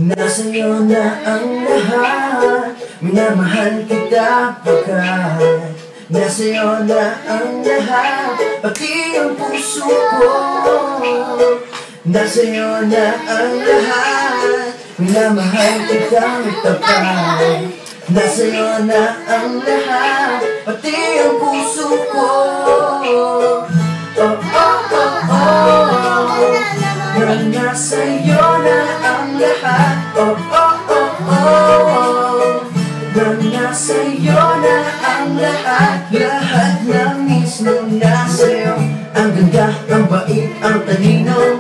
Nasa'yo na ang lahat, minamahal kita pagkat nasa'yo na ang lahat, pati ang puso ko. Nasa'yo na ang lahat, minamahal kita tapat. Nasa'yo na ang lahat, pati ang puso ko. Oh, oh, oh, oh. Nasa'yo na ang lahat. Oh, oh, oh, oh. Nasa'yo na ang lahat. Lahat ng mismo nasa'yo. Ang ganda, ang bait, ang talino,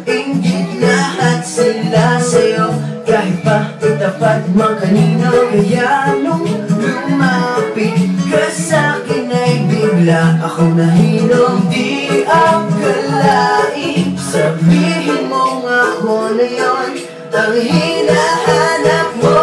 inggit, lahat sila sa'yo. Kahit pa itapat man kanino. Kaya nung lumapit ka sa'kin ay bigla akong nahilo. Di akalain, sabihin mo nga ako na yun ang hinahanap mo.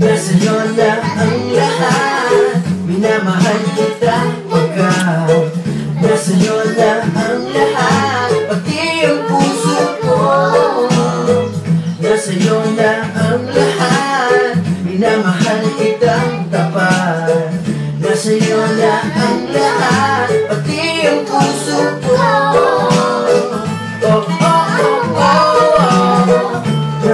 Nasa'yo na ang lahat, minamahal kita pagkat nasa'yo na ang lahat, pati ang puso ko. Nasa'yo na ang lahat, minamahal kitang tapat. Nasa'yo na ang lahat, pati ang puso ko. Oh, oh, oh, oh.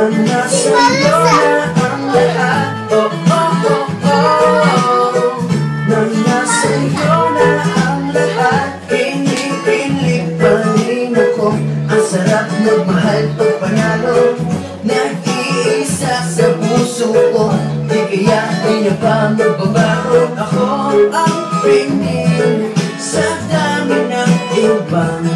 Nasa'yo na ang lahat. Oh, oh, oh, oh. Nasa'yo na ang lahat. Pinipili pa rin ako. Ang sarap magmahal pag panalo. Nag-iisa sa puso ko. Di kaya niya pa magbabago. Ako ang pinig sa dami ng ibang